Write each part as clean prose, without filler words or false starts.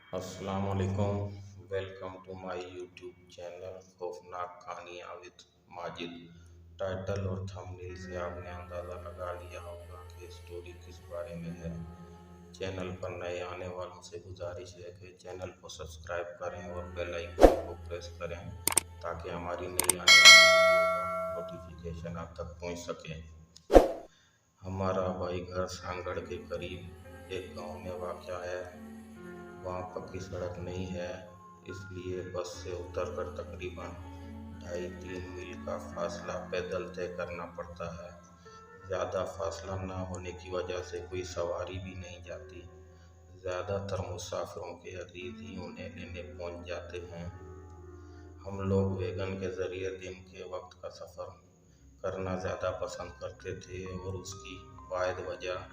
अस्सलाम वालेकुम। Welcome to my YouTube channel खौफनाक कहानियाँ विद माजिद। टाइटल और थंबनेल से आपने अंदाज़ा लगा लिया होगा कि स्टोरी किस बारे में है। चैनल पर नए आने वालों से गुजारिश है कि चैनल को सब्सक्राइब करें और बेल आइकन को प्रेस करें ताकि हमारी नई आने वाली वीडियो का नोटिफिकेशन आप तक पहुंच सके। हमारा भाई घर सांगड़ के करीब एक गांव में वाक़या है। वहाँ पक्की सड़क नहीं है, इसलिए बस से उतरकर तकरीबन 2.5-3 मील का फासला पैदल तय करना पड़ता है। ज़्यादा फासला ना होने की वजह से कोई सवारी भी नहीं जाती। ज़्यादातर मुसाफिरों के अजीज ही उन्हें लेने पहुंच जाते हैं। हम लोग वैगन के ज़रिए दिन के वक्त का सफ़र करना ज़्यादा पसंद करते थे और उसकी वाहिद वजह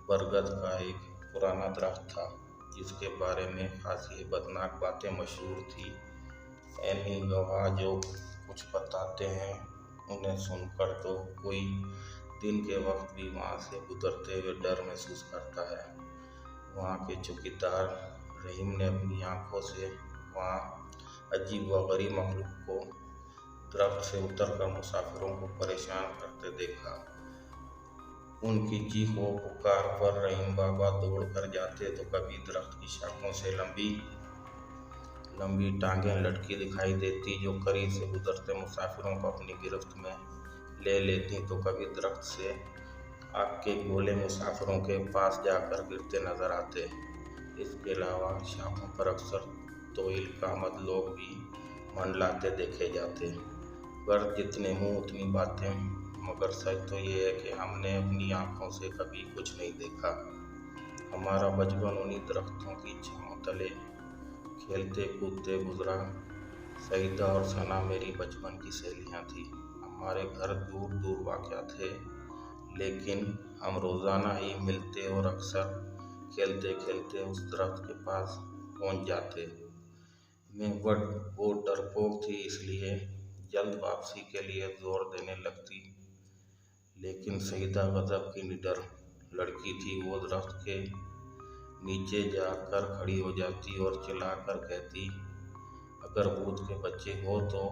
बरगद का एक पुराना दरख्त था जिसके बारे में खासी बदनाक बातें मशहूर थी। ऐनी गवाह जो कुछ बताते हैं उन्हें सुनकर तो कोई दिन के वक्त भी वहाँ से गुजरते हुए डर महसूस करता है। वहाँ के चौकीदार रहीम ने अपनी आंखों से वहाँ अजीब व गरीब मखलूक को दरख्त से उतरकर मुसाफिरों को परेशान करते देखा। उनकी चीखों पुकार पर रहीम बाबा दौड़ कर जाते तो कभी दरख्त की शाखों से लंबी लंबी टांगें लटकी दिखाई देती जो करीब से गुजरते मुसाफिरों को अपनी गिरफ्त में ले लेती, तो कभी दरख्त से आग के गोले मुसाफिरों के पास जाकर गिरते नजर आते। इसके अलावा शाखों पर अक्सर तोइल कामद लोग भी मंडलाते देखे जाते। गर्द जितने मुंह उतनी बातें, मगर सच तो ये है कि हमने अपनी आंखों से कभी कुछ नहीं देखा। हमारा बचपन उन्हीं दरख्तों की छांव तले खेलते कूदते गुजरा। सईदा और सना मेरी बचपन की सहेलियां थी। हमारे घर दूर दूर वाक़या थे, लेकिन हम रोज़ाना ही मिलते और अक्सर खेलते खेलते उस दरख्त के पास पहुंच जाते। मैं वो डरपोक थी, इसलिए जल्द वापसी के लिए जोर देने लगती, लेकिन सईदा गजब की निडर लड़की थी। वो दरख्त के नीचे जाकर खड़ी हो जाती और चिल्लाकर कहती, अगर भूत के बच्चे हो तो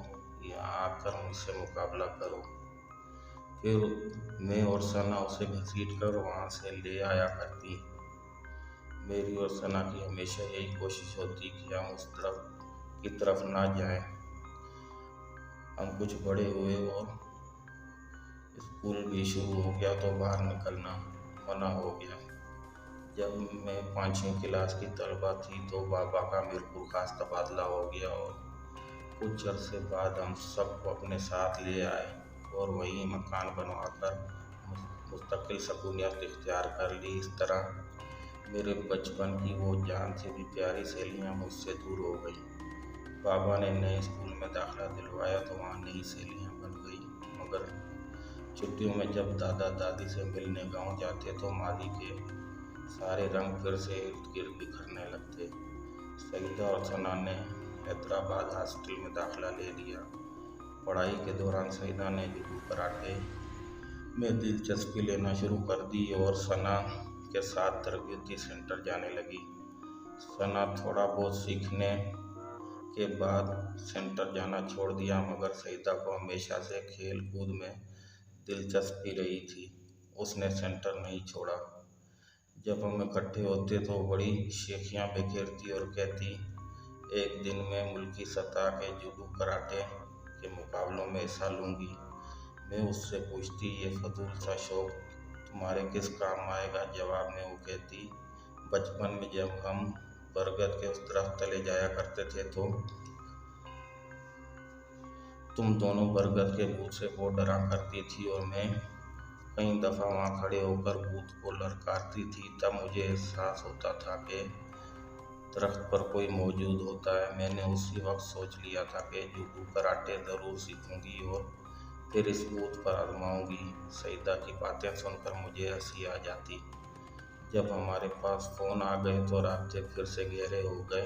यहाँ आकर मुझसे मुकाबला करो। फिर मैं और सना उसे घसीट कर वहाँ से ले आया करती। मेरी और सना की हमेशा यही कोशिश होती कि हम उस तरफ की तरफ ना जाएं। हम कुछ बड़े हुए और स्कूल भी शुरू हो गया तो बाहर निकलना मना हो गया। जब मैं 5वीं क्लास की तलबा थी तो बाबा का मीरपुर खास तबादला हो गया और कुछ अरसे बाद हम सबको अपने साथ ले आए और वहीं मकान बनवाकर मुस्तकिल सकूनियत इख्तियार कर ली। इस तरह मेरे बचपन की वो जान से भी प्यारी सहेलियाँ मुझसे दूर हो गई। बाबा ने नए स्कूल में दाखिला दिलवाया तो वहाँ नई सहेलियाँ बन गई, मगर छुट्टियों में जब दादा दादी से मिलने गांव जाते तो मादी के सारे रंग फिर से इर्द गिर्द बिखरने लगते। सईदा और सना ने हैदराबाद हॉस्टल में दाखिला ले लिया। पढ़ाई के दौरान सईदा ने जूडो कराटे में दिलचस्पी लेना शुरू कर दी और सना के साथ तरबियती सेंटर जाने लगी। सना थोड़ा बहुत सीखने के बाद सेंटर जाना छोड़ दिया, मगर सईदा को हमेशा से खेल कूद में दिलचस्पी रही थी। उसने सेंटर नहीं छोड़ा। जब हम इकट्ठे होते तो बड़ी शेखियाँ बिखेरती और कहती, एक दिन मैं मुल्की सतह के जूडो कराटे के मुकाबलों में हिस्सा लूँगी। मैं उससे पूछती, ये फजूल सा शौक तुम्हारे किस काम आएगा? जवाब में वो कहती, बचपन में जब हम बरगद के उस दरख्त तले जाया करते थे तो तुम दोनों बरगद के भूत से बहुत डरा करती थी और मैं कई दफ़ा वहाँ खड़े होकर भूत को ललकारती थी। तब मुझे एहसास होता था कि दरख्त पर कोई मौजूद होता है। मैंने उसी वक्त सोच लिया था कि जूडो कराटे ज़रूर सीखूंगी और फिर इस भूत पर आजमाऊंगी। सईदा की बातें सुनकर मुझे हंसी आ जाती। जब हमारे पास फ़ोन आ गए तो रास्ते फिर से गहरे हो गए।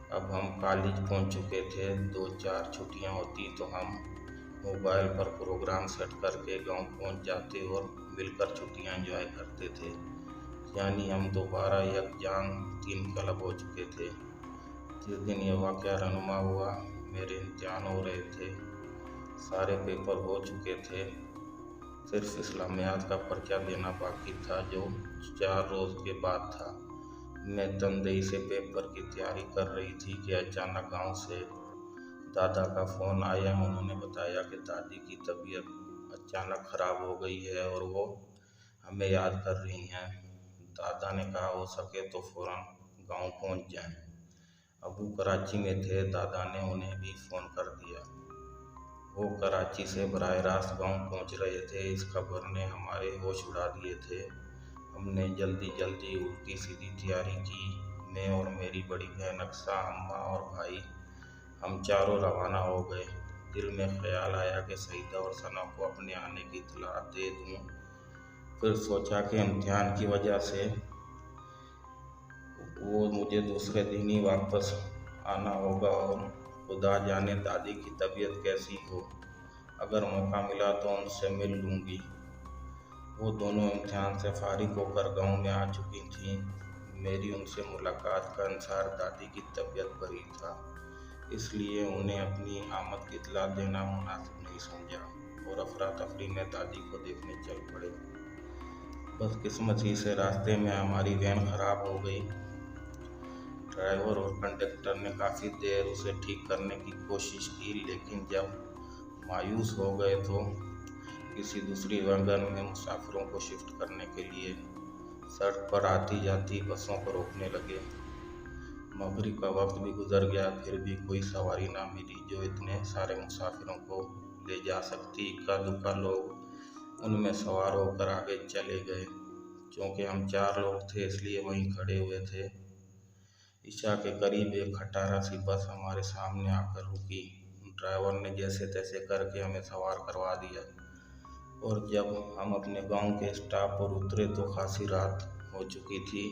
अब हम कॉलेज पहुंच चुके थे। 2-4 छुट्टियां होती तो हम मोबाइल पर प्रोग्राम सेट करके गांव पहुंच जाते और मिलकर छुट्टियां एंजॉय करते थे। यानी हम दोबारा यकजान तीन कलब हो चुके थे। जिस दिन यह वाक़या रहनुमा हुआ, मेरे इम्तिहान हो रहे थे, सारे पेपर हो चुके थे, सिर्फ इस्लामियात का पर्चा देना बाकी था जो 4 रोज़ के बाद था। मैं तनदेही से पेपर की तैयारी कर रही थी कि अचानक गांव से दादा का फ़ोन आया। उन्होंने बताया कि दादी की तबीयत अचानक ख़राब हो गई है और वो हमें याद कर रही हैं। दादा ने कहा हो सके तो फ़ौरन गांव पहुंच जाएं। अबू कराची में थे, दादा ने उन्हें भी फ़ोन कर दिया। वो कराची से बराह रास्त गाँव पहुँच रहे थे। इस खबर ने हमारे होश उड़ा दिए थे। हमने जल्दी जल्दी उल्टी सीधी तैयारी की। मैं और मेरी बड़ी बहन अक्सा, अम्मा और भाई, हम चारों रवाना हो गए। दिल में ख्याल आया कि सईदा और सना को अपने आने की इत्तला दे दूँ। फिर सोचा कि इम्तिहान की वजह से वो मुझे दूसरे दिन ही वापस आना होगा और खुदा जाने दादी की तबीयत कैसी हो। अगर मौका मिला तो उनसे मिल लूँगी। वो दोनों इम्तिहान से फारिग होकर गांव में आ चुकी थीं। मेरी उनसे मुलाकात का इंतज़ार दादी की तबीयत पर ही था, इसलिए उन्हें अपनी आमद की इत्तला देना मुनासिब नहीं समझा और अफरा तफरी में दादी को देखने चल पड़े। बदकिस्मती से रास्ते में हमारी वैन खराब हो गई। ड्राइवर और कंडक्टर ने काफ़ी देर उसे ठीक करने की कोशिश की, लेकिन जब मायूस हो गए तो किसी दूसरी वैगन में मुसाफिरों को शिफ्ट करने के लिए सड़क पर आती जाती बसों को रोकने लगे। मगरिब का वक्त भी गुजर गया, फिर भी कोई सवारी ना मिली जो इतने सारे मुसाफिरों को ले जा सकती। इक्का दुक्का लोग उनमें सवार होकर आगे चले गए। क्योंकि हम 4 लोग थे इसलिए वहीं खड़े हुए थे। इशा के करीब एक खटारा सी बस हमारे सामने आकर रुकी। ड्राइवर ने जैसे तैसे करके हमें सवार करवा दिया और जब हम अपने गांव के स्टॉप पर उतरे तो खासी रात हो चुकी थी।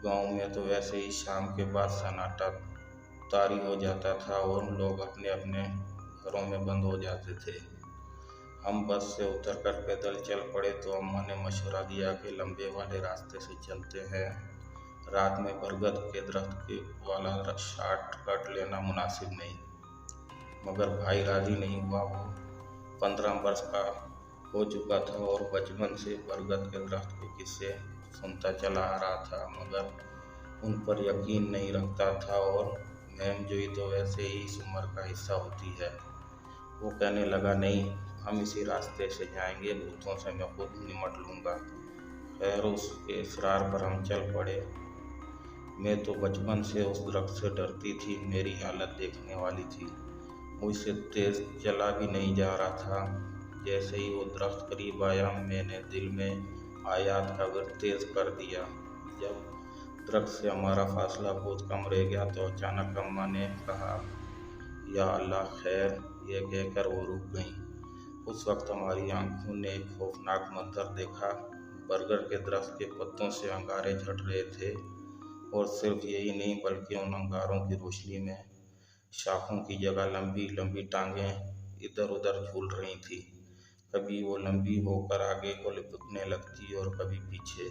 गांव में तो वैसे ही शाम के बाद सन्नाटा तारी हो जाता था और लोग अपने अपने घरों में बंद हो जाते थे। हम बस से उतरकर पैदल चल पड़े तो अम्मा ने मशवरा दिया कि लंबे वाले रास्ते से चलते हैं। रात में बरगद के दरख्त के वाला शॉर्टकट लेना मुनासिब नहीं। मगर भाई राजी नहीं हुआ। वो 15 वर्ष का हो चुका था और बचपन से बरगद के दरख्त के किस्से सुनता चला आ रहा था, मगर उन पर यकीन नहीं रखता था और महमजोई तो वैसे ही इस उम्र का हिस्सा होती है। वो कहने लगा, नहीं, हम इसी रास्ते से जाएंगे, भूतों से मैं खुद निमट लूँगा। खैर, उसके इसरार पर हम चल पड़े। मैं तो बचपन से उस दरख्त से डरती थी, मेरी हालत देखने वाली थी। मुझसे तेज चला भी नहीं जा रहा था। जैसे ही वो दरख्त करीब आया, मैंने दिल में आयात का वर्द तेज कर दिया। जब दरख्त से हमारा फासला बहुत कम रह गया तो अचानक अम्मा ने कहा, या अल्लाह खैर, ये कहकर वो रुक गईं। उस वक्त हमारी आंखों ने एक खौफनाक मंजर देखा। बरगद के दरख्त के पत्तों से अंगारे झड़ रहे थे और सिर्फ यही नहीं बल्कि उन अंगारों की रोशनी में शाखों की जगह लंबी लंबी टांगें इधर उधर झूल रही थी। कभी वो लंबी होकर आगे को लिपटने लगती और कभी पीछे।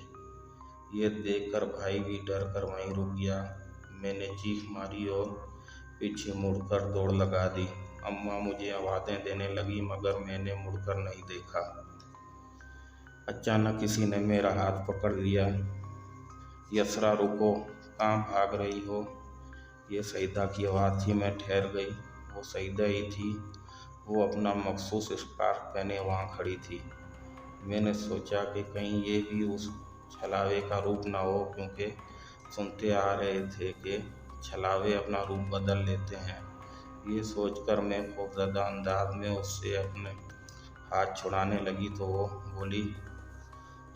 ये देखकर भाई भी डर कर वहीं रुक गया। मैंने चीख मारी और पीछे मुड़कर दौड़ लगा दी। अम्मा मुझे आवाज़ें देने लगी मगर मैंने मुड़कर नहीं देखा। अचानक किसी ने मेरा हाथ पकड़ लिया। यसरा, रुको, कहाँ भाग रही हो? ये सईदा की आवाज़ थी। मैं ठहर गई। वो सईदा ही थी। वो अपना मखसूस स्कार्फ पहने वहाँ खड़ी थी। मैंने सोचा कि कहीं ये भी उस छलावे का रूप ना हो, क्योंकि सुनते आ रहे थे कि छलावे अपना रूप बदल लेते हैं। ये सोचकर मैं खौफजदा अंदाज में उससे अपने हाथ छुड़ाने लगी तो वो बोली,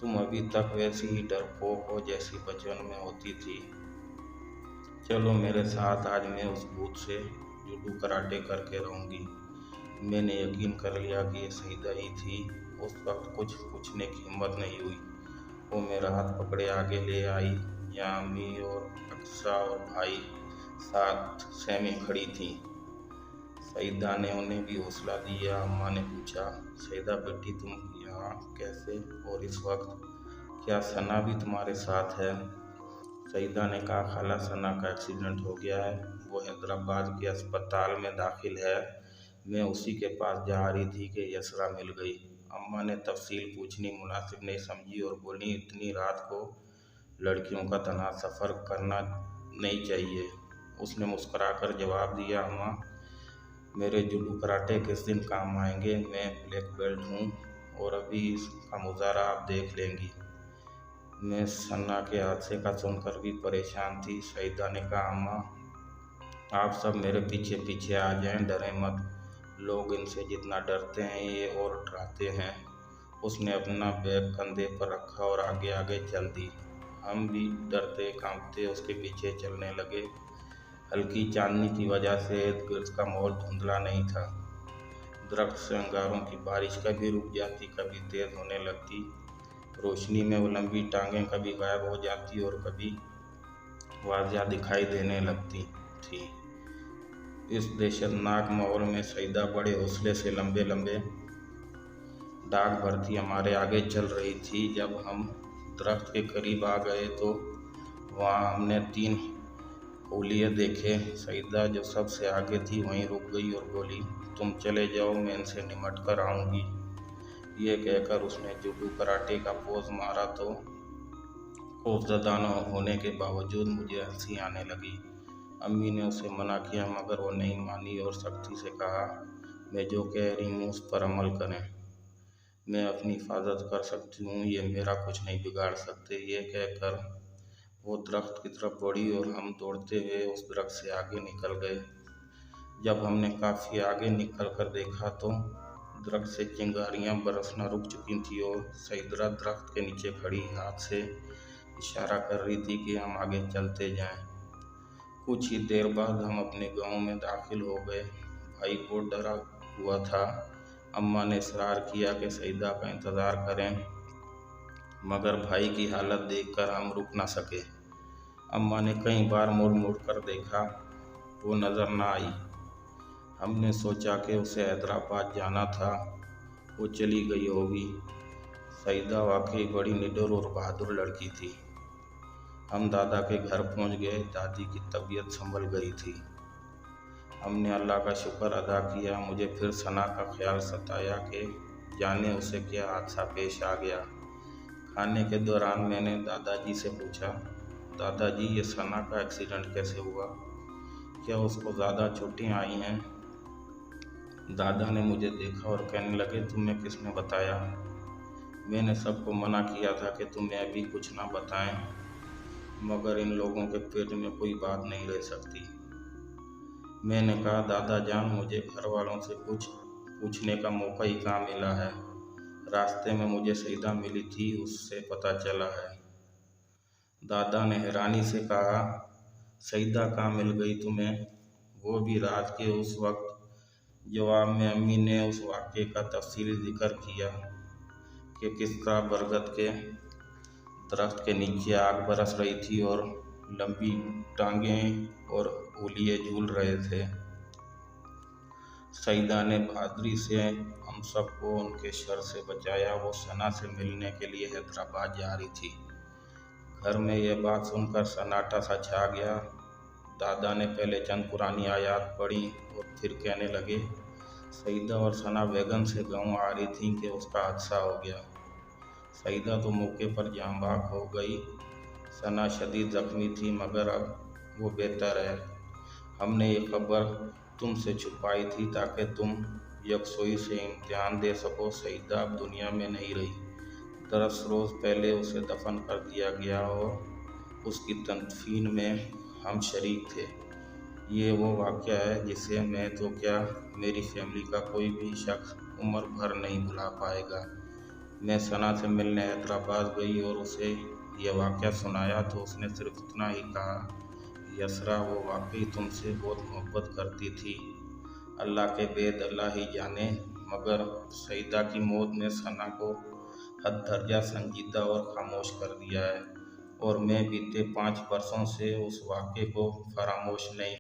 तुम अभी तक वैसी ही डरपोक हो जैसी बचपन में होती थी। चलो मेरे साथ, आज मैं उस भूत से जूडो कराटे करके रहूँगी। मैंने यकीन कर लिया कि ये सईदा ही थी। उस वक्त कुछ पूछने की हिम्मत नहीं हुई। वो मेरा हाथ पकड़े आगे ले आई। यहाँ अम्मी और अक्सा और भाई साथ सहमी खड़ी थी। सईदा ने उन्हें भी हौसला दिया। अम्मा ने पूछा, सईदा बेटी, तुम यहाँ कैसे और इस वक्त? क्या सना भी तुम्हारे साथ है? सईदा ने कहा, खाला सना का एक्सीडेंट हो गया है, वो हैदराबाद के अस्पताल में दाखिल है। मैं उसी के पास जा रही थी कि यसरा मिल गई। अम्मा ने तफसील पूछनी मुनासिब नहीं समझी और बोली, इतनी रात को लड़कियों का तन्हा सफ़र करना नहीं चाहिए। उसने मुस्कुराकर जवाब दिया, अम्मा मेरे जुडो कराटे किस दिन काम आएंगे? मैं ब्लैक बेल्ट हूँ और अभी इसका मुजाहरा आप देख लेंगी। मैं सन्ना के हादसे का सुनकर भी परेशान थी। सईदा ने कहा, अम्मा आप सब मेरे पीछे पीछे आ जाएं, डरें मत। लोग इनसे जितना डरते हैं ये और डराते हैं। उसने अपना बैग कंधे पर रखा और आगे आगे चल दी। हम भी डरते कांपते उसके पीछे चलने लगे। हल्की चांदनी की वजह से इर्द गिर्द का माहौल धुंधला नहीं था। दरख्त से अंगारों की बारिश कभी रुक जाती, कभी तेज होने लगती। रोशनी में वो लंबी टांगें कभी गायब हो जाती और कभी वाज़िया दिखाई देने लगती थी। इस दहशतनाक माहौल में सईदा बड़े हौसले से लंबे लंबे डाक भरती हमारे आगे चल रही थी। जब हम दरख्त के करीब आ गए तो वहाँ हमने 3 ओलिए देखे। सईदा जो सबसे आगे थी वहीं रुक गई और बोली, तुम चले जाओ, मैं इनसे निमट कर आऊँगी। ये कहकर उसने जुडो कराटे का पोज मारा तो खौफजदा न होने के बावजूद मुझे हंसी आने लगी। अम्मी ने उसे मना किया मगर वो नहीं मानी और सख्ती से कहा, मैं जो कह रही हूँ उस पर अमल करें। मैं अपनी हिफाजत कर सकती हूँ, ये मेरा कुछ नहीं बिगाड़ सकते। ये कहकर वो दरख्त की तरफ बढ़ी और हम दौड़ते हुए उस दरख्त से आगे निकल गए। जब हमने काफ़ी आगे निकल कर देखा तो दरख्त से चिंगारियाँ बरसना रुक चुकी थी और सईदा दरख्त के नीचे खड़ी हाथ से इशारा कर रही थी कि हम आगे चलते जाएं। कुछ ही देर बाद हम अपने गांव में दाखिल हो गए। भाई को डरा हुआ था। अम्मा ने इसरार किया कि सईदा का इंतज़ार करें, मगर भाई की हालत देखकर हम रुक न सके। अम्मा ने कई बार मुड़ मुड़ कर देखा, वो नज़र न आई। हमने सोचा कि उसे हैदराबाद जाना था, वो चली गई होगी। सईदा वाकई बड़ी निडर और बहादुर लड़की थी। हम दादा के घर पहुंच गए। दादी की तबीयत संभल गई थी। हमने अल्लाह का शुक्र अदा किया। मुझे फिर सना का ख्याल सताया कि जाने उसे क्या हादसा पेश आ गया। खाने के दौरान मैंने दादाजी से पूछा, दादाजी ये सना का एक्सीडेंट कैसे हुआ? क्या उसको ज़्यादा चोटें आई हैं? दादा ने मुझे देखा और कहने लगे, तुम्हें किसने बताया? मैंने सबको मना किया था कि तुम्हें अभी कुछ ना बताएं, मगर इन लोगों के पेट में कोई बात नहीं रह सकती। मैंने कहा, दादा जान मुझे घर वालों से कुछ पूछने का मौका ही कहाँ मिला है। रास्ते में मुझे सईदा मिली थी, उससे पता चला है। दादा ने हैरानी से कहा, सईदा कहाँ मिल गई तुम्हें? वो भी रात के उस वक्त? जवाब में अम्मी ने उस वाक़े का तफसीली जिक्र किया कि किस तरह बरगद के दरख्त के नीचे आग बरस रही थी और लंबी टांगें और ओलिए झूल रहे थे। सईदा ने बहादुरी से हम सबको उनके शर से बचाया। वो सना से मिलने के लिए हैदराबाद जा रही थी। घर में यह बात सुनकर सन्नाटा सा छा गया। दादा ने पहले चंद पुरानी आयात पढ़ी और फिर कहने लगे, सईदा और सना वैगन से गाँव आ रही थी कि उसका हादसा हो गया। सईदा तो मौके पर जाँ बाक हो गई। सना शदीद जख्मी थी मगर अब वो बेहतर है। हमने ये खबर तुमसे छुपाई थी ताकि तुम यकसोई से इम्तिहान दे सको। सईदा अब दुनिया में नहीं रही। 10 रोज़ पहले उसे दफन कर दिया गया और उसकी तदफीन में हम शरीक थे। ये वो वाक़या है जिसे मैं तो क्या मेरी फैमिली का कोई भी शख्स उम्र भर नहीं भुला पाएगा। मैं सना से मिलने हैदराबाद गई और उसे यह वाक़या सुनाया तो उसने सिर्फ इतना ही कहा, यसरा वो वाकई तुमसे बहुत मोहब्बत करती थी। अल्लाह के बेद अल्लाह ही जाने, मगर सईदा की मौत ने सना को हद दर्जा संजीदा और खामोश कर दिया है और मैं बीते 5 बरसों से उस वाक़े को फरामोश नहीं